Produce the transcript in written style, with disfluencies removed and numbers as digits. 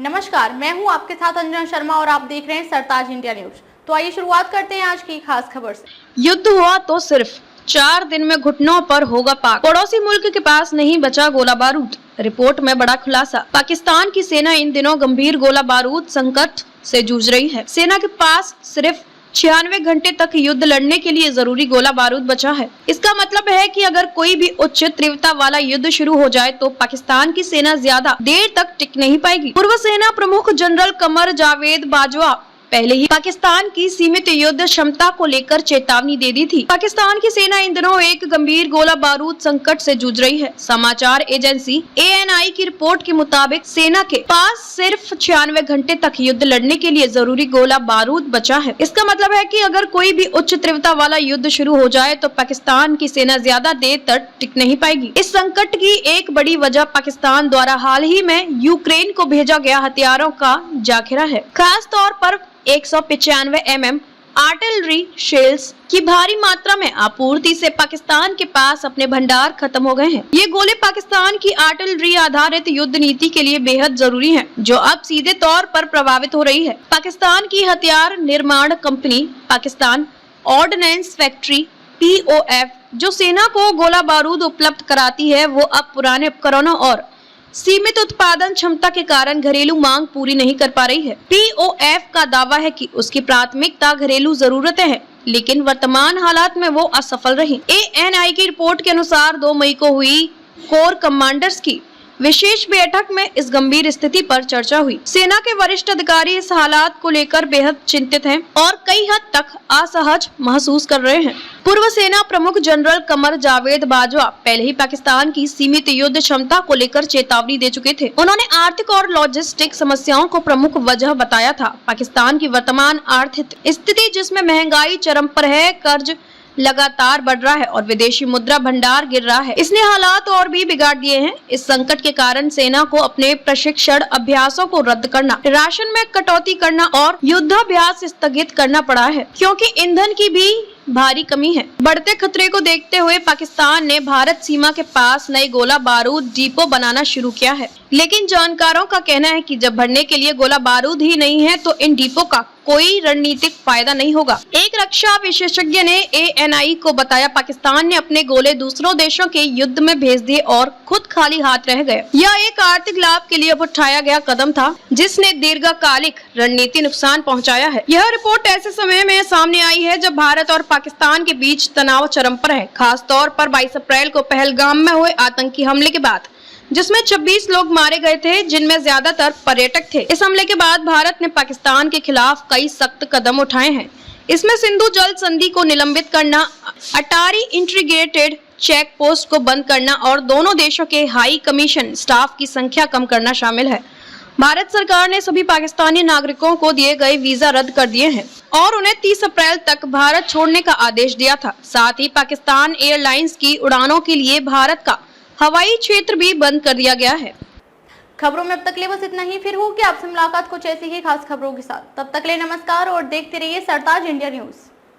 नमस्कार, मैं हूं आपके साथ अंजना शर्मा और आप देख रहे हैं सरताज इंडिया न्यूज। तो आइए शुरुआत करते हैं आज की खास खबर से। युद्ध हुआ तो सिर्फ 4 दिन में घुटनों पर होगा पाक। पड़ोसी मुल्क के पास नहीं बचा गोला बारूद। रिपोर्ट में बड़ा खुलासा। पाकिस्तान की सेना इन दिनों गंभीर गोला बारूद संकट से जूझ रही है। सेना के पास सिर्फ 96 घंटे तक युद्ध लड़ने के लिए जरूरी गोला बारूद बचा है। इसका मतलब है कि अगर कोई भी उच्च तीव्रता वाला युद्ध शुरू हो जाए तो पाकिस्तान की सेना ज्यादा देर तक टिक नहीं पाएगी। पूर्व सेना प्रमुख जनरल कमर जावेद बाजवा पहले ही पाकिस्तान की सीमित युद्ध क्षमता को लेकर चेतावनी दे दी थी। पाकिस्तान की सेना इन दिनों एक गंभीर गोला बारूद संकट से जूझ रही है। समाचार एजेंसी ANI की रिपोर्ट के मुताबिक सेना के पास सिर्फ 96 घंटे तक युद्ध लड़ने के लिए जरूरी गोला बारूद बचा है। इसका मतलब है कि अगर कोई भी उच्च तीव्रता वाला युद्ध शुरू हो जाए तो पाकिस्तान की सेना ज्यादा देर तक टिक नहीं पाएगी। इस संकट की एक बड़ी वजह पाकिस्तान द्वारा हाल ही में यूक्रेन को भेजा गया हथियारों का जाखिरा है। खास तौर पर 195 mm आर्टिलरी शेल्स की भारी मात्रा में आपूर्ति से पाकिस्तान के पास अपने भंडार खत्म हो गए हैं। ये गोले पाकिस्तान की आर्टिलरी आधारित युद्ध नीति के लिए बेहद जरूरी हैं, जो अब सीधे तौर पर प्रभावित हो रही है। पाकिस्तान की हथियार निर्माण company Pakistan ordnance factory POF जो सेना को गोला बारूद उपलब्ध कराती है, वो अब पुराने उपकरणों और सीमित उत्पादन क्षमता के कारण घरेलू मांग पूरी नहीं कर पा रही है। POF का दावा है कि उसकी प्राथमिकता घरेलू जरूरतें हैं, लेकिन वर्तमान हालात में वो असफल रही। ANI की रिपोर्ट के अनुसार 2 मई को हुई कोर कमांडर्स की विशेष बैठक में इस गंभीर स्थिति पर चर्चा हुई। सेना के वरिष्ठ अधिकारी इस हालात को लेकर बेहद चिंतित हैं और कई हद तक असहज महसूस कर रहे हैं। पूर्व सेना प्रमुख जनरल कमर जावेद बाजवा पहले ही पाकिस्तान की सीमित युद्ध क्षमता को लेकर चेतावनी दे चुके थे। उन्होंने आर्थिक और लॉजिस्टिक समस्याओं को प्रमुख वजह बताया था। पाकिस्तान की वर्तमान आर्थिक स्थिति जिसमें महंगाई चरम पर है, कर्ज लगातार बढ़ रहा है और विदेशी मुद्रा भंडार गिर रहा है, इसने हालात और भी बिगाड़ दिए हैं। इस संकट के कारण सेना को अपने प्रशिक्षण अभ्यासों को रद्द करना, राशन में कटौती करना और युद्धाभ्यास स्थगित करना पड़ा है, क्योंकि ईंधन की भी भारी कमी है। बढ़ते खतरे को देखते हुए पाकिस्तान ने भारत सीमा के पास नए गोला बारूद डिपो बनाना शुरू किया है, लेकिन जानकारों का कहना है कि जब भरने के लिए गोला बारूद ही नहीं है तो इन डिपो का कोई रणनीतिक फायदा नहीं होगा। एक रक्षा विशेषज्ञ ने ANI को बताया, पाकिस्तान ने अपने गोले दूसरों देशों के युद्ध में भेज दिए और खुद खाली हाथ रह गए। यह एक आर्थिक लाभ के लिए उठाया गया कदम था, जिसने दीर्घकालिक रणनीति नुकसान पहुंचाया है। यह रिपोर्ट ऐसे समय में सामने आई है जब भारत और पाकिस्तान के बीच तनाव चरम पर है, खास तौर पर 22 अप्रैल को पहलगाम में हुए आतंकी हमले के बाद, जिसमें 26 लोग मारे गए थे, जिनमें ज्यादातर पर्यटक थे। इस हमले के बाद भारत ने पाकिस्तान के खिलाफ कई सख्त कदम उठाए हैं। इसमें सिंधु जल संधि को निलंबित करना, अटारी इंटीग्रेटेड चेक पोस्ट को बंद करना और दोनों देशों के हाई कमीशन स्टाफ की संख्या कम करना शामिल है। भारत सरकार ने सभी पाकिस्तानी नागरिकों को दिए गए वीजा रद्द कर दिए हैं और उन्हें 30 अप्रैल तक भारत छोड़ने का आदेश दिया था। साथ ही पाकिस्तान एयरलाइंस की उड़ानों के लिए भारत का हवाई क्षेत्र भी बंद कर दिया गया है। खबरों में अब तक ले बस इतना ही। फिर होगी आपसे मुलाकात कुछ ऐसी ही खास खबरों के साथ। तब तक ले नमस्कार और देखते रहिए सरताज इंडिया न्यूज।